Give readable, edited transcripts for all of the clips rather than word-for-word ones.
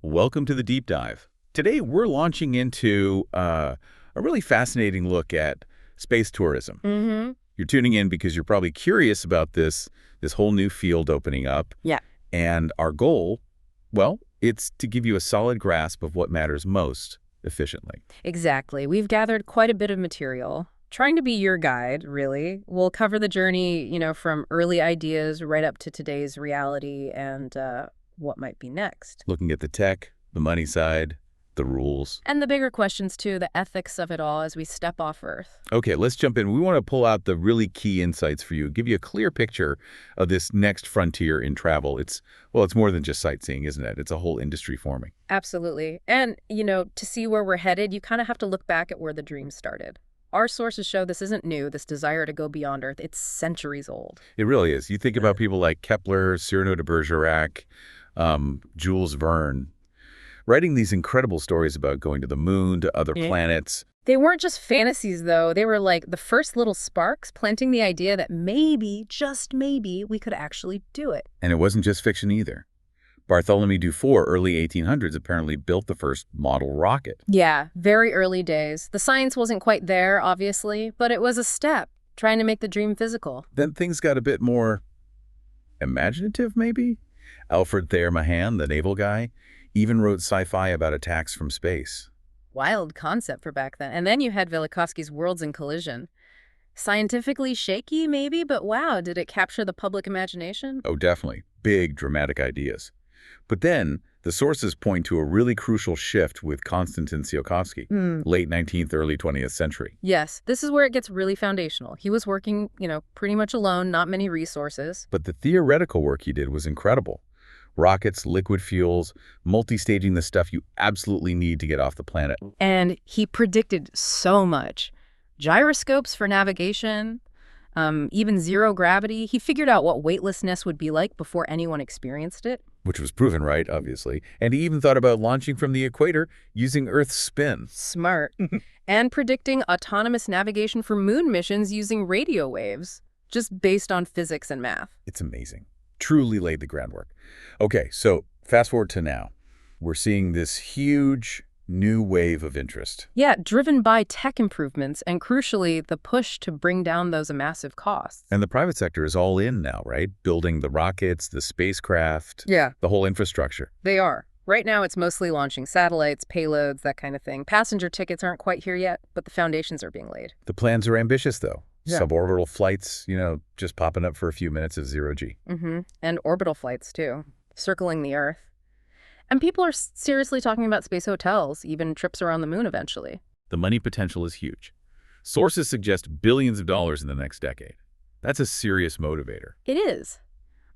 Welcome to the deep dive. Today, we're launching into a really fascinating look at space tourism. You're tuning in because you're probably curious about this whole new field opening up. Yeah. And our goal, well, it's to give you a solid grasp of what matters most efficiently. Exactly. We've gathered quite a bit of material. Trying to be your guide, really. We'll cover the journey, from early ideas right up to today's reality and what might be next. Looking at the tech, the money side, the rules. And the bigger questions, too, the ethics of it all as we step off Earth. Okay, let's jump in. We want to pull out the really key insights for you, give you a clear picture of this next frontier in travel. It's more than just sightseeing, isn't it? It's a whole industry forming. Absolutely. And, to see where we're headed, you kind of have to look back at where the dream started. Our sources show this isn't new, this desire to go beyond Earth. It's centuries old. It really is. You think about people like Kepler, Cyrano de Bergerac, Jules Verne, writing these incredible stories about going to the moon, to other planets. They weren't just fantasies, though. They were like the first little sparks planting the idea that maybe, just maybe, we could actually do it. And it wasn't just fiction either. Bartholomew Dufour, early 1800s, apparently built the first model rocket. Yeah, very early days. The science wasn't quite there, obviously, but it was a step, trying to make the dream physical. Then things got a bit more imaginative, maybe? Alfred Thayer Mahan, the naval guy, even wrote sci-fi about attacks from space. Wild concept for back then. And then you had Velikovsky's Worlds in Collision. Scientifically shaky, maybe, but wow, did it capture the public imagination? Oh, definitely. Big, dramatic ideas. But then, the sources point to a really crucial shift with Konstantin Tsiolkovsky, late 19th, early 20th century. Yes, this is where it gets really foundational. He was working, pretty much alone, not many resources. But the theoretical work he did was incredible. Rockets, liquid fuels, multi-staging the stuff you absolutely need to get off the planet. And he predicted so much. Gyroscopes for navigation, even zero gravity. He figured out what weightlessness would be like before anyone experienced it. Which was proven right, obviously. And he even thought about launching from the equator using Earth's spin. Smart. And predicting autonomous navigation for moon missions using radio waves, just based on physics and math. It's amazing. Truly laid the groundwork. Okay, so fast forward to now. We're seeing this huge new wave of interest. Yeah, driven by tech improvements and, crucially, the push to bring down those massive costs. And the private sector is all in now, right? Building the rockets, the spacecraft, the whole infrastructure. They are. Right now, it's mostly launching satellites, payloads, that kind of thing. Passenger tickets aren't quite here yet, but the foundations are being laid. The plans are ambitious, though. Yeah. Suborbital flights, just popping up for a few minutes of zero-G. And orbital flights, too, circling the Earth. And people are seriously talking about space hotels, even trips around the moon eventually. The money potential is huge. Sources suggest billions of dollars in the next decade. That's a serious motivator. It is.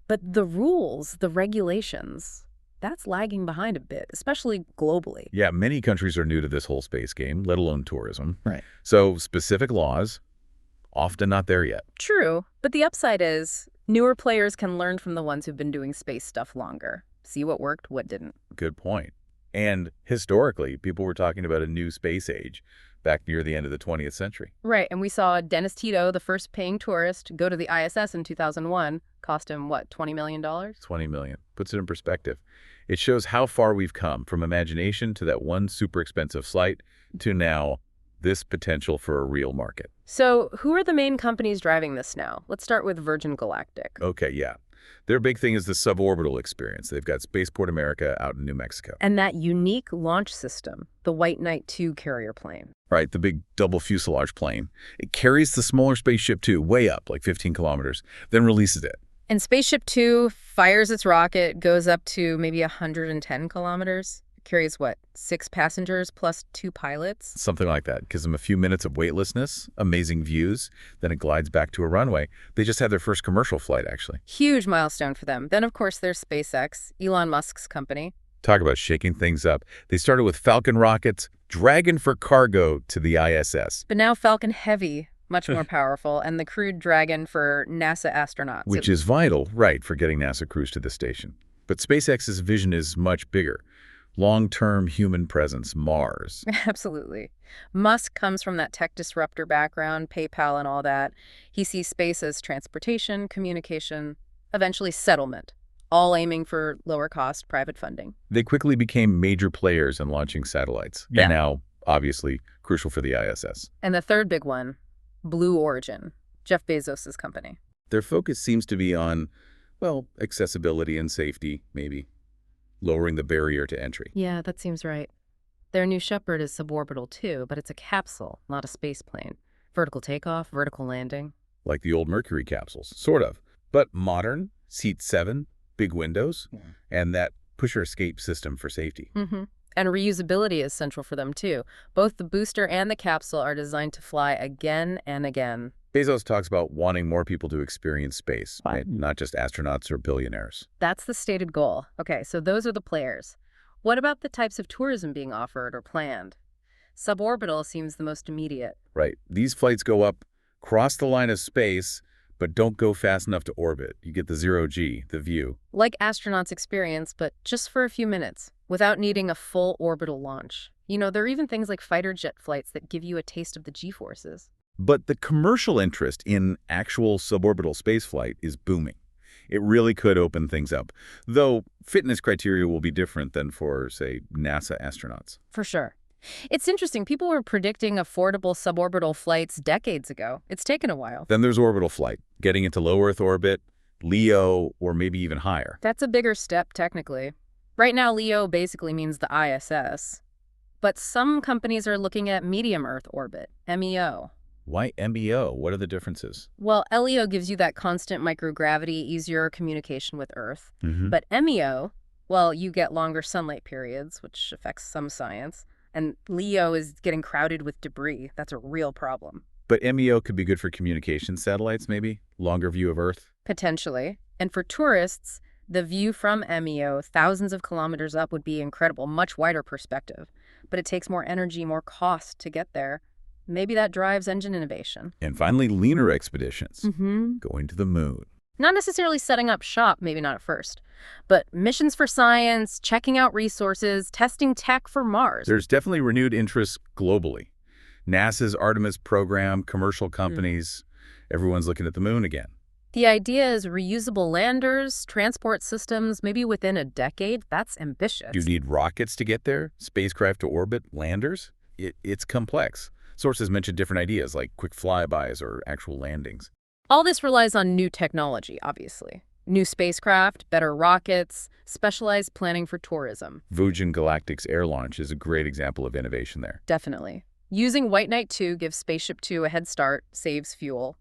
But the rules, the regulations, that's lagging behind a bit, especially globally. Yeah, many countries are new to this whole space game, let alone tourism. Right. So specific laws, often not there yet. True. But the upside is newer players can learn from the ones who've been doing space stuff longer. See what worked, what didn't. Good point. And historically, people were talking about a new space age back near the end of the 20th century. Right, and we saw Dennis Tito, the first paying tourist, go to the ISS in 2001. Cost him, what, $20 million? $20 million. Puts it in perspective. It shows how far we've come from imagination to that one super expensive flight to now this potential for a real market. So who are the main companies driving this now? Let's start with Virgin Galactic. Okay, yeah. Their big thing is the suborbital experience. They've got Spaceport America out in New Mexico. And that unique launch system, the White Knight 2 carrier plane. Right, the big double fuselage plane. It carries the smaller Spaceship 2 way up, like 15 kilometers, then releases it. And Spaceship 2 fires its rocket, goes up to maybe 110 kilometers. Carries, what, 6 passengers plus 2 pilots? Something like that. Gives them a few minutes of weightlessness, amazing views, then it glides back to a runway. They just had their first commercial flight, actually. Huge milestone for them. Then, of course, there's SpaceX, Elon Musk's company. Talk about shaking things up. They started with Falcon rockets, Dragon for cargo to the ISS. But now Falcon Heavy, much more powerful, and the crewed Dragon for NASA astronauts. Which is vital, right, for getting NASA crews to the station. But SpaceX's vision is much bigger. Long-term human presence, Mars. Absolutely. Musk comes from that tech disruptor background, PayPal and all that. He sees space as transportation, communication, eventually settlement. all aiming for lower-cost private funding. They quickly became major players in launching satellites, Yeah. and now, obviously, crucial for the ISS. And the third big one, Blue Origin, Jeff Bezos' company. Their focus seems to be on, well, accessibility and safety, maybe, lowering the barrier to entry. Yeah, that seems right. Their New Shepard is suborbital too, but it's a capsule, not a spaceplane. Vertical takeoff, vertical landing. Like the old Mercury capsules, sort of. But modern, seat 7, big windows, and that pusher escape system for safety. Mm-hmm. And reusability is central for them too. Both the booster and the capsule are designed to fly again and again. Bezos talks about wanting more people to experience space, right? Not just astronauts or billionaires. That's the stated goal. Okay, so those are the players. What about the types of tourism being offered or planned? Suborbital seems the most immediate. Right. These flights go up, cross the line of space, but don't go fast enough to orbit. You get the zero-G, the view. Like astronauts experience, but just for a few minutes, without needing a full orbital launch. You know, there are even things like fighter jet flights that give you a taste of the G-forces. But the commercial interest in actual suborbital spaceflight is booming. It really could open things up, though fitness criteria will be different than for, say, NASA astronauts. For sure. It's interesting. People were predicting affordable suborbital flights decades ago. It's taken a while. Then there's orbital flight, getting into low Earth orbit, LEO, or maybe even higher. That's a bigger step, technically. Right now, LEO basically means the ISS. But some companies are looking at medium Earth orbit, MEO. Why MEO? What are the differences? Well, LEO gives you that constant microgravity, easier communication with Earth. Mm-hmm. But MEO, well, you get longer sunlight periods, which affects some science. And LEO is getting crowded with debris. That's a real problem. But MEO could be good for communication satellites, maybe? Longer view of Earth? Potentially. And for tourists, the view from MEO, thousands of kilometers up, would be incredible, much wider perspective. But it takes more energy, more cost to get there. Maybe that drives engine innovation. And finally, lunar expeditions. Mm-hmm. Going to the moon. Not necessarily setting up shop, maybe not at first, but missions for science, checking out resources, testing tech for Mars. There's definitely renewed interest globally. NASA's Artemis program, commercial companies, everyone's looking at the moon again. The idea is reusable landers, transport systems, maybe within a decade. That's ambitious. Do you need rockets to get there? Spacecraft to orbit? Landers? It's complex. Sources mention different ideas like quick flybys or actual landings. All this relies on new technology, obviously. New spacecraft, better rockets, specialized planning for tourism. Virgin Galactic's air launch is a great example of innovation there. Definitely. Using White Knight 2 gives Spaceship 2 a head start, saves fuel.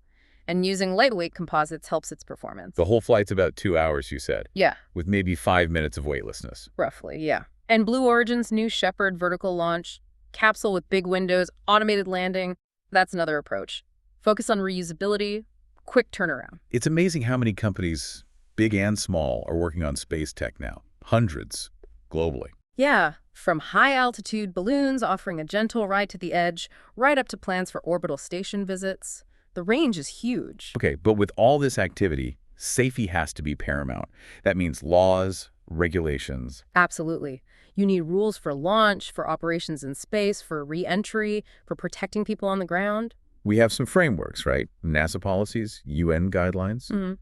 And using lightweight composites helps its performance. The whole flight's about 2 hours, you said? Yeah. With maybe 5 minutes of weightlessness. Roughly, yeah. And Blue Origin's New Shepard vertical launch, capsule with big windows, automated landing, that's another approach. Focus on reusability, quick turnaround. It's amazing how many companies, big and small, are working on space tech now. Hundreds, globally. Yeah, from high-altitude balloons offering a gentle ride to the edge, right up to plans for orbital station visits. The range is huge. Okay, but with all this activity, safety has to be paramount. That means laws, regulations. Absolutely. You need rules for launch, for operations in space, for re-entry, for protecting people on the ground. We have some frameworks, right? NASA policies, UN guidelines. Mm-hmm.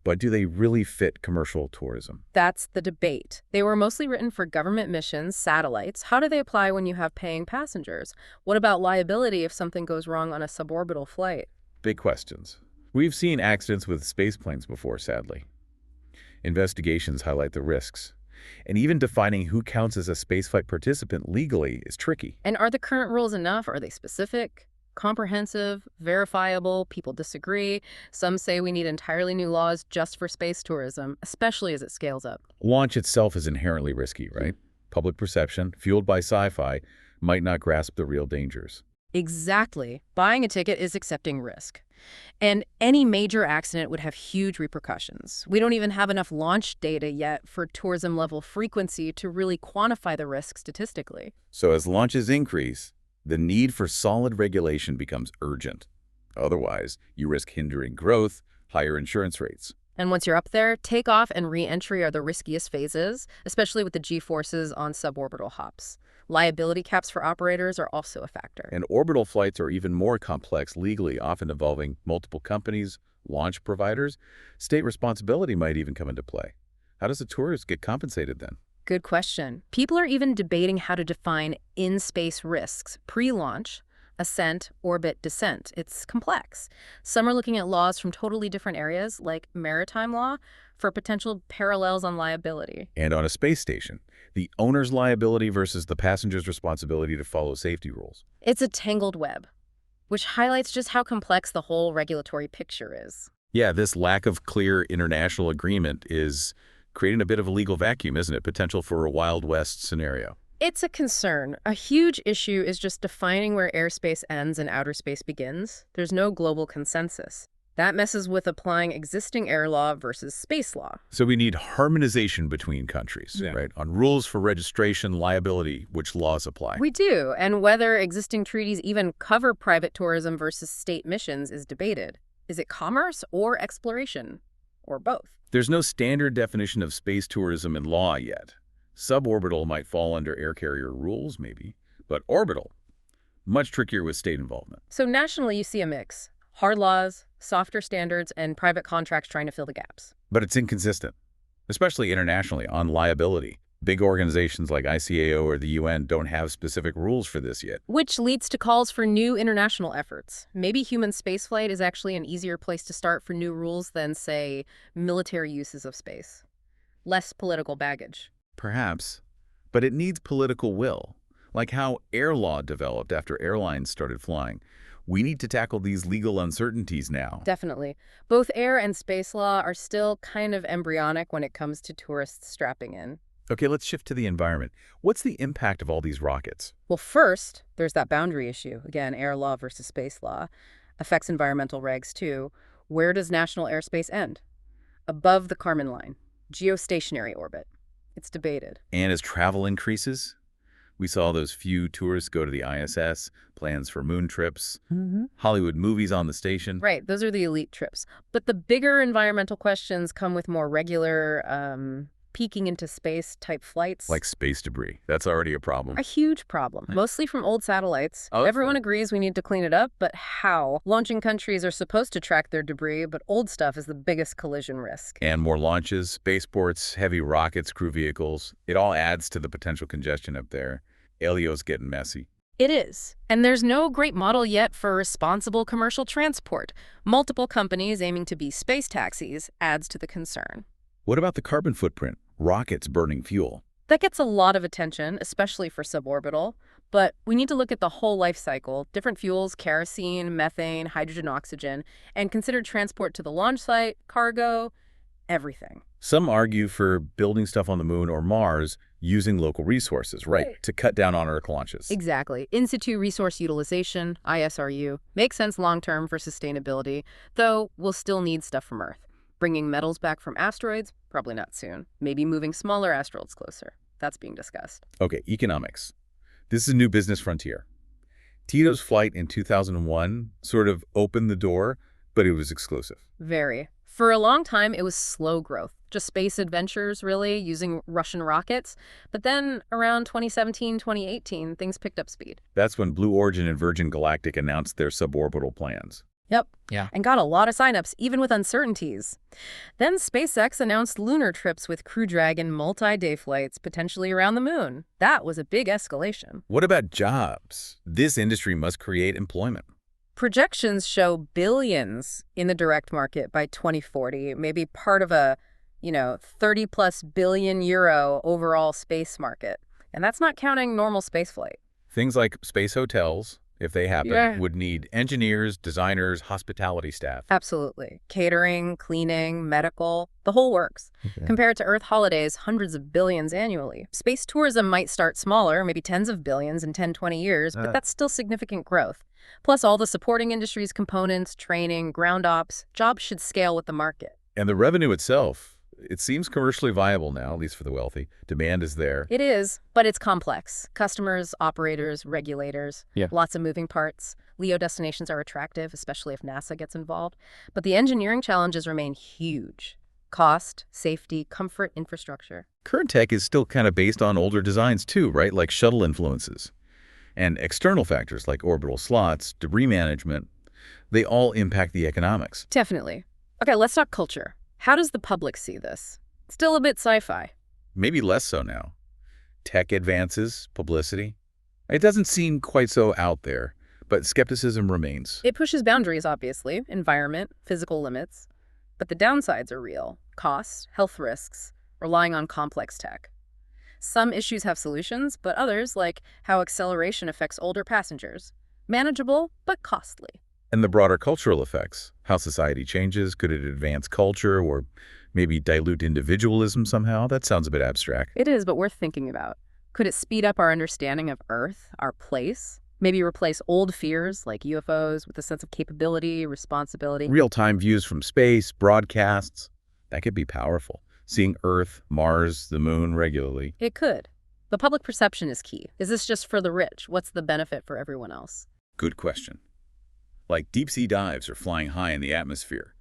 But do they really fit commercial tourism? That's the debate. They were mostly written for government missions, satellites. How do they apply when you have paying passengers? What about liability if something goes wrong on a suborbital flight? Big questions. We've seen accidents with spaceplanes before, sadly. Investigations highlight the risks. And even defining who counts as a spaceflight participant legally is tricky. And are the current rules enough? Are they specific? Comprehensive, verifiable, people disagree. Some say we need entirely new laws just for space tourism, especially as it scales up. Launch itself is inherently risky, right? Public perception, fueled by sci-fi, might not grasp the real dangers. Exactly. Buying a ticket is accepting risk. And any major accident would have huge repercussions. We don't even have enough launch data yet for tourism-level frequency to really quantify the risk statistically. So as launches increase, the need for solid regulation becomes urgent. Otherwise, you risk hindering growth, higher insurance rates. And once you're up there, takeoff and re-entry are the riskiest phases, especially with the G-forces on suborbital hops. Liability caps for operators are also a factor. And orbital flights are even more complex legally, often involving multiple companies, launch providers. State responsibility might even come into play. How does a tourist get compensated then? Good question. People are even debating how to define in-space risks, pre-launch, ascent, orbit, descent. It's complex. Some are looking at laws from totally different areas, like maritime law, for potential parallels on liability. And on a space station, the owner's liability versus the passenger's responsibility to follow safety rules. It's a tangled web, which highlights just how complex the whole regulatory picture is. Yeah, this lack of clear international agreement is creating a bit of a legal vacuum, isn't it? Potential for a Wild West scenario. It's a concern. A huge issue is just defining where airspace ends and outer space begins. There's no global consensus. That messes with applying existing air law versus space law. So we need harmonization between countries, right? On rules for registration, liability, which laws apply. We do, and whether existing treaties even cover private tourism versus state missions is debated. Is it commerce or exploration? Or both? There's no standard definition of space tourism in law yet. Suborbital might fall under air carrier rules, maybe, but orbital, much trickier with state involvement. So nationally, you see a mix. Hard laws, softer standards, and private contracts trying to fill the gaps. But it's inconsistent, especially internationally, on liability. Big organizations like ICAO or the UN don't have specific rules for this yet. Which leads to calls for new international efforts. Maybe human spaceflight is actually an easier place to start for new rules than, say, military uses of space. Less political baggage. Perhaps, but it needs political will, like how air law developed after airlines started flying. We need to tackle these legal uncertainties now. Definitely. Both air and space law are still kind of embryonic when it comes to tourists strapping in. Okay, let's shift to the environment. What's the impact of all these rockets? Well, first, there's that boundary issue. Again, air law versus space law. Affects environmental regs, too. Where does national airspace end? Above the Kármán line. Geostationary orbit. It's debated. And as travel increases, we saw those few tourists go to the ISS, plans for moon trips, Hollywood movies on the station. Right, those are the elite trips. But the bigger environmental questions come with more regular, peeking into space type flights. Like space debris. That's already a problem. A huge problem, mostly from old satellites. Oh, Everyone agrees we need to clean it up, but how? Launching countries are supposed to track their debris, but old stuff is the biggest collision risk. And more launches, spaceports, heavy rockets, crew vehicles. It all adds to the potential congestion up there. Elio's getting messy. It is. And there's no great model yet for responsible commercial transport. Multiple companies aiming to be space taxis adds to the concern. What about the carbon footprint? Rockets burning fuel. That gets a lot of attention, especially for suborbital. But we need to look at the whole life cycle, different fuels, kerosene, methane, hydrogen, oxygen, and consider transport to the launch site, cargo, everything. Some argue for building stuff on the moon or Mars using local resources, right, to cut down on Earth launches. Exactly. In situ resource utilization, ISRU, makes sense long-term for sustainability, though we'll still need stuff from Earth. Bringing metals back from asteroids? Probably not soon. Maybe moving smaller asteroids closer. That's being discussed. Okay, economics. This is a new business frontier. Tito's flight in 2001 sort of opened the door, but it was exclusive. Very. For a long time, it was slow growth. Just space adventures, really, using Russian rockets. But then around 2017, 2018, things picked up speed. That's when Blue Origin and Virgin Galactic announced their suborbital plans. Yep. Yeah. And got a lot of signups, even with uncertainties. Then SpaceX announced lunar trips with Crew Dragon multi-day flights, potentially around the moon. That was a big escalation. What about jobs? This industry must create employment. Projections show billions in the direct market by 2040, maybe part of a, 30-plus billion euro overall space market. And that's not counting normal spaceflight. Things like space hotels, if they happen, would need engineers, designers, hospitality staff. Absolutely. Catering, cleaning, medical, the whole works. Okay. Compared to Earth holidays, hundreds of billions annually. Space tourism might start smaller, maybe tens of billions in 10, 20 years, but that's still significant growth. Plus all the supporting industries, components, training, ground ops, jobs should scale with the market. And the revenue itself, it seems commercially viable now, at least for the wealthy. Demand is there. It is, but it's complex. Customers, operators, regulators, lots of moving parts. LEO destinations are attractive, especially if NASA gets involved. But the engineering challenges remain huge. Cost, safety, comfort, infrastructure. Current tech is still kind of based on older designs too, right? Like shuttle influences. And external factors like orbital slots, debris management, they all impact the economics. Definitely. Okay, let's talk culture. How does the public see this? Still a bit sci-fi. Maybe less so now. Tech advances, publicity. It doesn't seem quite so out there, but skepticism remains. It pushes boundaries, obviously, environment, physical limits. But the downsides are real. Costs, health risks, relying on complex tech. Some issues have solutions, but others, like how acceleration affects older passengers, manageable but costly. And the broader cultural effects, how society changes, could it advance culture or maybe dilute individualism somehow? That sounds a bit abstract. It is, but worth thinking about. Could it speed up our understanding of Earth, our place? Maybe replace old fears like UFOs with a sense of capability, responsibility? Real-time views from space, broadcasts, that could be powerful. Seeing Earth, Mars, the moon regularly. It could. But public perception is key. Is this just for the rich? What's the benefit for everyone else? Good question. Like deep-sea dives or flying high in the atmosphere.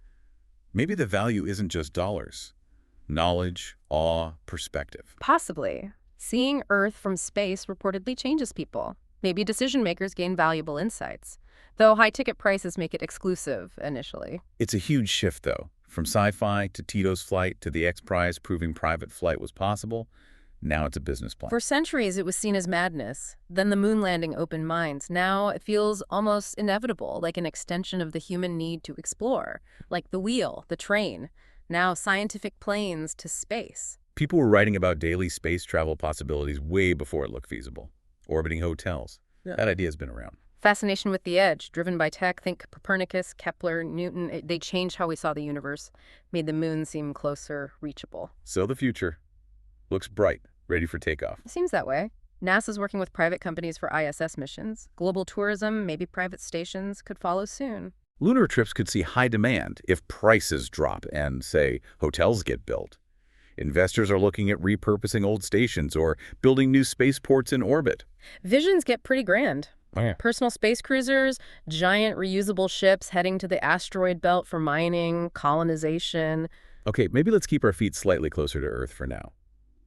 Maybe the value isn't just dollars. Knowledge, awe, perspective. Possibly. Seeing Earth from space reportedly changes people. Maybe decision-makers gain valuable insights, though high-ticket prices make it exclusive initially. It's a huge shift, though. From sci-fi to Tito's flight to the X Prize proving private flight was possible, now it's a business plan. For centuries, it was seen as madness. Then the moon landing opened minds. Now it feels almost inevitable, like an extension of the human need to explore, like the wheel, the train, now scientific planes to space. People were writing about daily space travel possibilities way before it looked feasible. Orbiting hotels. Yeah. That idea has been around. Fascination with the edge, driven by tech. Think Copernicus, Kepler, Newton. They changed how we saw the universe, made the moon seem closer, reachable. So the future looks bright, ready for takeoff. It seems that way. NASA's working with private companies for ISS missions. Global tourism, maybe private stations, could follow soon. Lunar trips could see high demand if prices drop and, say, hotels get built. Investors are looking at repurposing old stations or building new spaceports in orbit. Visions get pretty grand. Oh, yeah. Personal space cruisers, giant reusable ships heading to the asteroid belt for mining, colonization. Okay, maybe let's keep our feet slightly closer to Earth for now.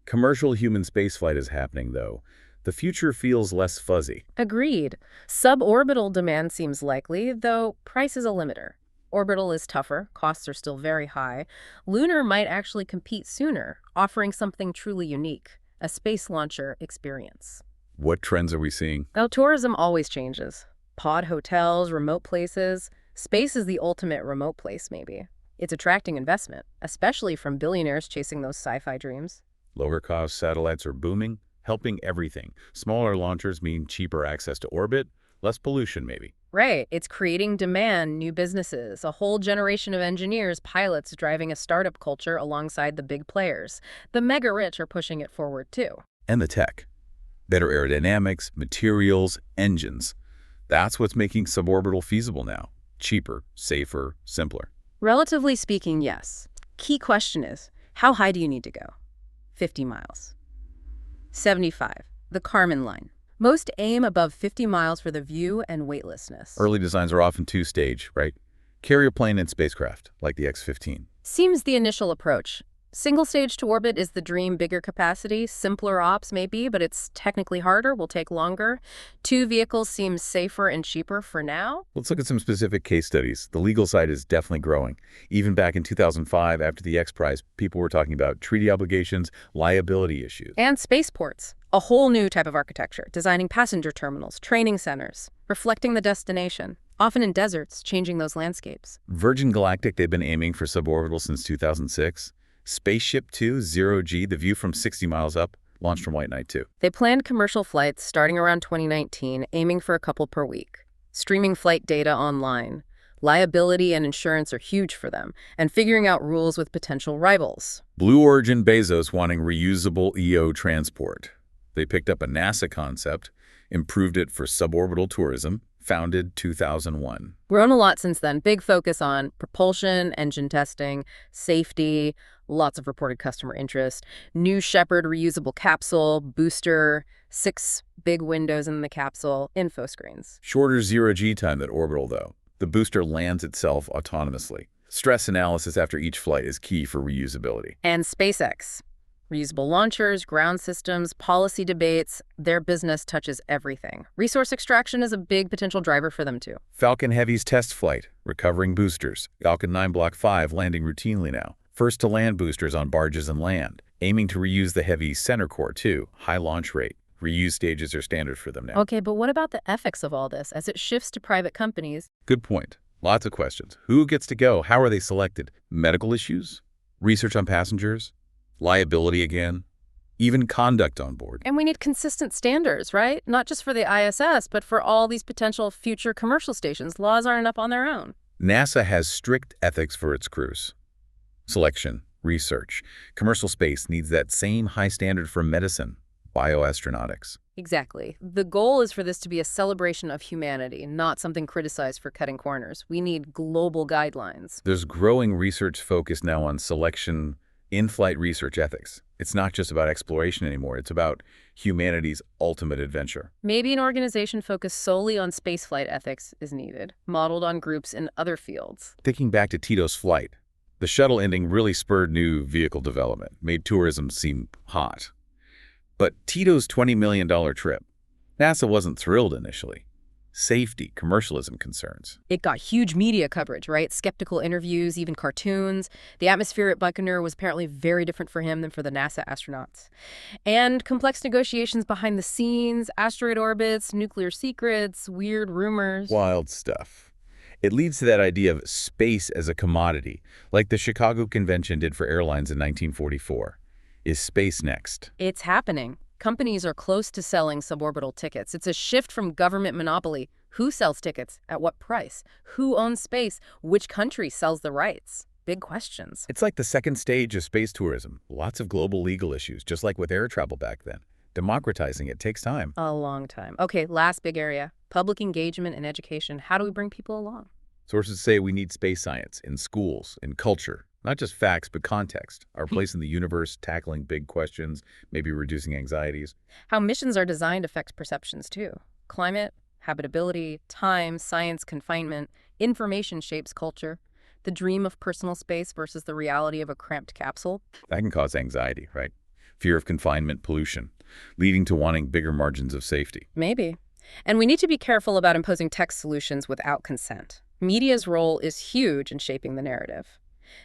Commercial human spaceflight is happening, though. The future feels less fuzzy. Agreed. Suborbital demand seems likely, though price is a limiter. Orbital is tougher, costs are still very high. Lunar might actually compete sooner, offering something truly unique, a space launcher experience. What trends are we seeing? Now, tourism always changes. Pod hotels, remote places. Space is the ultimate remote place, maybe. It's attracting investment, especially from billionaires chasing those sci-fi dreams. Lower-cost satellites are booming, helping everything. Smaller launchers mean cheaper access to orbit, less pollution maybe. Right. It's creating demand, new businesses, a whole generation of engineers, pilots driving a startup culture alongside the big players. The mega-rich are pushing it forward, too. And the tech. Better aerodynamics, materials, engines. That's what's making suborbital feasible now. Cheaper, safer, simpler. Relatively speaking, yes. Key question is, how high do you need to go? 50 miles. 75. The Kármán line. Most aim above 50 miles for the view and weightlessness. Early designs are often two-stage, right? Carrier plane and spacecraft, like the X-15. Seems the initial approach. Single stage to orbit is the dream, bigger capacity, simpler ops maybe, but it's technically harder, will take longer. Two vehicles seems safer and cheaper for now. Let's look at some specific case studies. The legal side is definitely growing. Even back in 2005, after the X Prize, people were talking about treaty obligations, liability issues. And spaceports, a whole new type of architecture, designing passenger terminals, training centers, reflecting the destination. Often in deserts, changing those landscapes. Virgin Galactic, they've been aiming for suborbital since 2006. Spaceship 2, 0G, the view from 60 miles up, launched from White Knight 2. They planned commercial flights starting around 2019, aiming for a couple per week. Streaming flight data online. Liability and insurance are huge for them, and figuring out rules with potential rivals. Blue Origin Bezos wanting reusable EO transport. They picked up a NASA concept, improved it for suborbital tourism, founded 2001. Grown a lot since then. Big focus on propulsion, engine testing, safety, lots of reported customer interest. New Shepard reusable capsule, booster, 6 big windows in the capsule, info screens. Shorter 0G time than orbital, though. The booster lands itself autonomously. Stress analysis after each flight is key for reusability. And SpaceX. Reusable launchers, ground systems, policy debates, their business touches everything. Resource extraction is a big potential driver for them, too. Falcon Heavy's test flight, recovering boosters. Falcon 9 Block 5 landing routinely now. First-to-land boosters on barges and land, aiming to reuse the heavy center core, too. High launch rate. Reuse stages are standard for them now. Okay, but what about the ethics of all this as it shifts to private companies? Good point. Lots of questions. Who gets to go? How are they selected? Medical issues? Research on passengers? Liability again? Even conduct on board? And we need consistent standards, right? Not just for the ISS, but for all these potential future commercial stations. Laws aren't up on their own. NASA has strict ethics for its crews. Selection, research. Commercial space needs that same high standard for medicine, bioastronautics. Exactly. The goal is for this to be a celebration of humanity, not something criticized for cutting corners. We need global guidelines. There's growing research focus now on selection, in-flight research ethics. It's not just about exploration anymore. It's about humanity's ultimate adventure. Maybe an organization focused solely on spaceflight ethics is needed, modeled on groups in other fields. Thinking back to Tito's flight, the shuttle ending really spurred new vehicle development, made tourism seem hot. But Tito's $20 million trip, NASA wasn't thrilled initially. Safety, commercialism concerns. It got huge media coverage, right? Skeptical interviews, even cartoons. The atmosphere at Baikonur was apparently very different for him than for the NASA astronauts. And complex negotiations behind the scenes, asteroid orbits, nuclear secrets, weird rumors. Wild stuff. It leads to that idea of space as a commodity, like the Chicago Convention did for airlines in 1944. Is space next? It's happening. Companies are close to selling suborbital tickets. It's a shift from government monopoly. Who sells tickets? At what price? Who owns space? Which country sells the rights? Big questions. It's like the second stage of space tourism. Lots of global legal issues, just like with air travel back then. Democratizing it takes time. A long time. Okay, last big area. Public engagement and education. How do we bring people along? Sources say we need space science in schools, in culture. Not just facts, but context. Our place in the universe, tackling big questions, maybe reducing anxieties. How missions are designed affects perceptions, too. Climate, habitability, time, science, confinement, information shapes culture. The dream of personal space versus the reality of a cramped capsule. That can cause anxiety, right? Fear of confinement, pollution, leading to wanting bigger margins of safety. Maybe. And we need to be careful about imposing tech solutions without consent. Media's role is huge in shaping the narrative.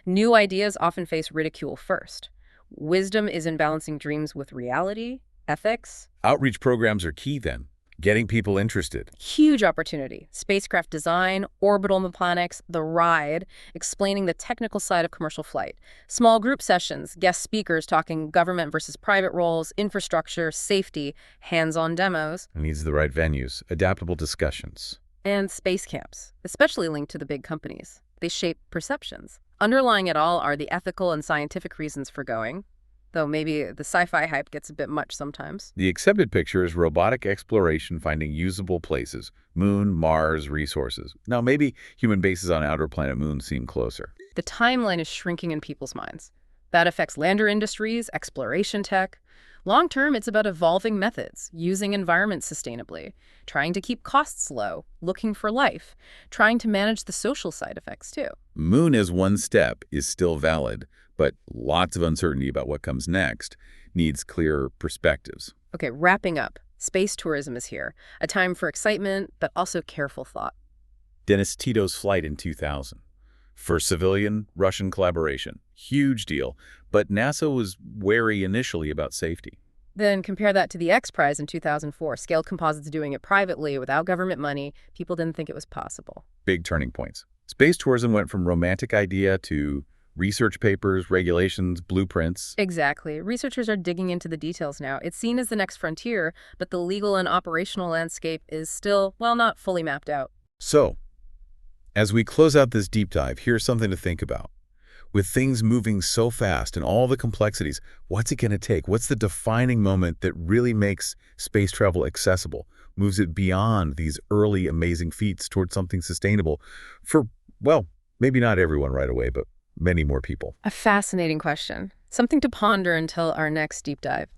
New ideas often face ridicule first. Wisdom is in balancing dreams with reality, ethics. Outreach programs are key then, getting people interested. Huge opportunity. Spacecraft design, orbital mechanics, the ride, explaining the technical side of commercial flight. Small group sessions, guest speakers talking government versus private roles, infrastructure, safety, hands-on demos. It needs the right venues, adaptable discussions. And space camps, especially linked to the big companies. They shape perceptions. Underlying it all are the ethical and scientific reasons for going, though maybe the sci-fi hype gets a bit much sometimes. The accepted picture is robotic exploration finding usable places, Moon, Mars, resources. Now, maybe human bases on outer planet Moon seem closer. The timeline is shrinking in people's minds. That affects lander industries, exploration tech. Long-term, it's about evolving methods, using environments sustainably, trying to keep costs low, looking for life, trying to manage the social side effects, too. Moon as one step is still valid, but lots of uncertainty about what comes next needs clearer perspectives. Okay, wrapping up. Space tourism is here, a time for excitement, but also careful thought. Dennis Tito's flight in 2000. First civilian Russian collaboration. Huge deal, but NASA was wary initially about safety. Then compare that to the X Prize in 2004. Scaled Composites doing it privately without government money. People didn't think it was possible. Big turning points. Space tourism went from romantic idea to research papers, regulations, blueprints. Exactly. Researchers are digging into the details now. It's seen as the next frontier, but the legal and operational landscape is still, well, not fully mapped out. So, as we close out this deep dive, here's something to think about. With things moving so fast and all the complexities, what's it going to take? What's the defining moment that really makes space travel accessible, moves it beyond these early amazing feats towards something sustainable for, well, maybe not everyone right away, but many more people? A fascinating question. Something to ponder until our next deep dive.